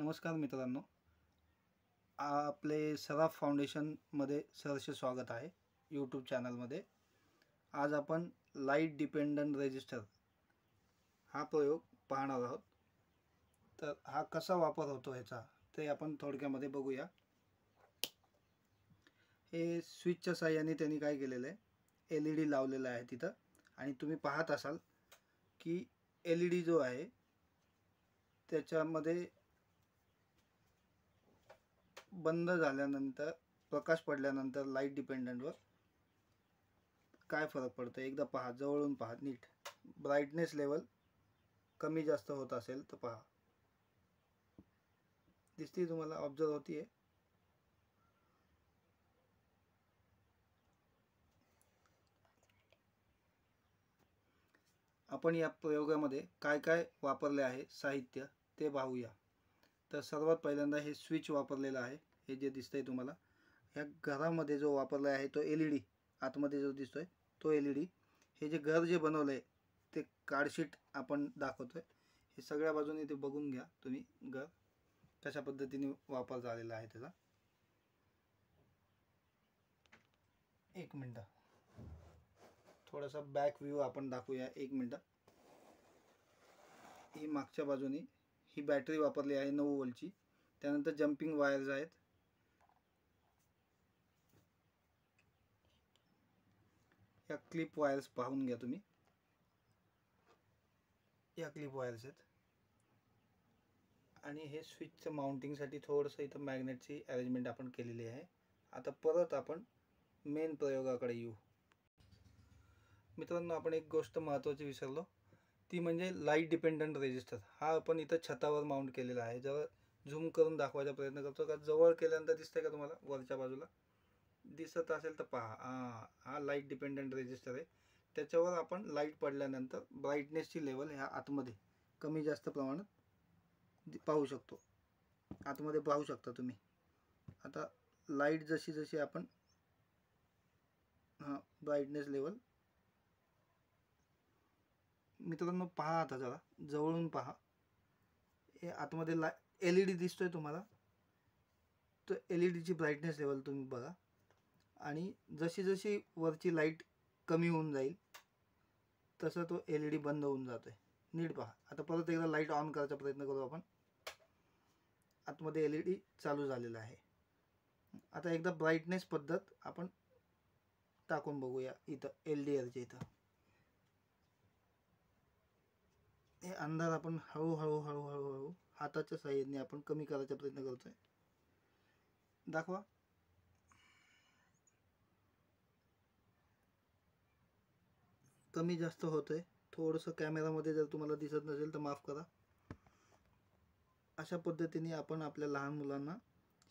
नमस्कार मित्रांनो, आपले सराफ फाउंडेशनमध्ये सहर्ष स्वागत आहे यूट्यूब चॅनलमध्ये। आज आपण लाईट डिपेंडंट रेजिस्टर हा प्रयोग पाहणार आहोत। तर हा कसा वापर होतो ह्याचा ते आपण थोडक्यामध्ये बघूया। हे स्विचच्या साहाय्याने त्यांनी काय केलेलं आहे, LED लावलेला आहे तिथं, आणि तुम्ही पाहत असाल की LED जो आहे त्याच्यामध्ये बंद झाल्यानंतर प्रकाश पडल्यानंतर लाईट डिपेंडंटवर काय फरक पडतो एकदा पहा, जवळून पहा नीट। ब्राइटनेस लेवल कमी जास्त होत असेल तर पहा, दिसते तुम्हाला, ऑब्जर्व होतीये। आपण या प्रयोगामध्ये काय काय वापरले आहे साहित्य ते पाहूया। तर सर्वात पहिल्यांदा हे स्विच वापरलेलं आहे, हे जे दिसतंय तुम्हाला। या घरामध्ये जो वापरला आहे तो LED, आतमध्ये जो दिसतोय तो LED। हे जे घर जे बनवलंय ते कार्डशीट आपण दाखवतोय। हे सगळ्या बाजूने ते बघून घ्या तुम्ही, घर कशा पद्धतीने वापर झालेला आहे त्याचा। एक मिनिट, थोडासा बॅक व्ह्यू आपण दाखवूया, एक मिनिट। ही मागच्या बाजूने ही बॅटरी वापरली आहे 9 व्होल्टची। त्यानंतर जंपिंग वायर्स आहेत, या क्लिप वायर्स पाहून घ्या तुम्ही, या क्लिप वायर्स आहेत। आणि हे स्विचचं माउंटिंगसाठी थोडंसं इथं मॅग्नेटची अरेंजमेंट आपण केलेली आहे। आता परत आपण मेन प्रयोगाकडे येऊ। मित्रांनो, आपण एक गोष्ट महत्त्वाची विसरलो, ती म्हणजे लाईट डिपेंडंट रेजिस्टर। हा आपण इथं छतावर माउंट केलेला आहे। जरा झूम करून दाखवायचा प्रयत्न करतो का, जवळ केल्यानंतर दिसतंय का तुम्हाला? वरच्या बाजूला दिसत असेल तर पहा, हा लाईट डिपेंडंट रेजिस्टर आहे। त्याच्यावर आपण लाईट पडल्यानंतर ब्राइटनेसची लेवल ह्या आतमध्ये कमी जास्त प्रमाणात पाहू शकतो, आतमध्ये पाहू शकता तुम्ही। आता लाईट जशी जशी आपण ब्राइटनेस लेवल, मित्रांनो पहा, आता जरा जवळून पहा, हे आतमध्ये LED दिसतोय तुम्हाला, तो LEDची ब्राइटनेस लेवल तुम्ही बघा। आणि जशी जशी वरची लाईट कमी होऊन जाईल तसं तो LED बंद होऊन जातोय, नीट पहा। आता परत एकदा लाईट ऑन करायचा प्रयत्न करू आपण, आतमध्ये LED चालू झालेला आहे। आता एकदा ब्राइटनेस पद्धत आपण टाकून बघूया इथं LDRच्या इथं। हे अंधार आपण हळूहळू हळूहळू हळू हाताच्या साहाय्याने आपण कमी करायचा प्रयत्न करतोय। दाखवा, कमी जास्त होतंय थोडंसं। कॅमेरामध्ये जर तुम्हाला दिसत नसेल तर माफ करा। अशा पद्धतीने आपण आपल्या लहान मुलांना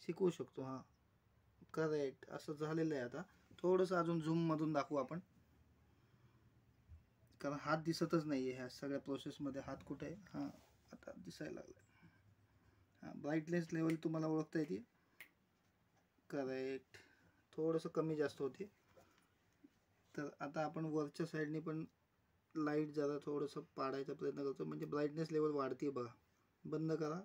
शिकवू शकतो। हां, करेक्ट, असं झालेलं आहे। आता थोडंसं अजून झूममधून दाखवू आपण, कारण हात दिसतच नाही आहे ह्या सगळ्या प्रोसेसमध्ये। हात कुठे आहे? हां, आता दिसायला लागला। हां, ब्राइटनेस लेवल तुम्हाला ओळखता येते, करेक्ट, थोडंसं कमी जास्त होते। तर आता आपण वरच्या साईडने पण लाईट जरा थोडंसं पाडायचा प्रयत्न करतो, म्हणजे ब्राइटनेस लेवल वाढते बघा। बंद करा,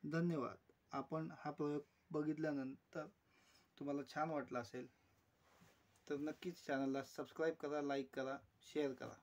धन्यवाद। आपण हा प्रयोग बघितल्यानंतर तुम्हाला छान वाटला असेल तर नक्कीच चॅनलला सबस्क्राईब करा, लाईक करा, शेअर करा।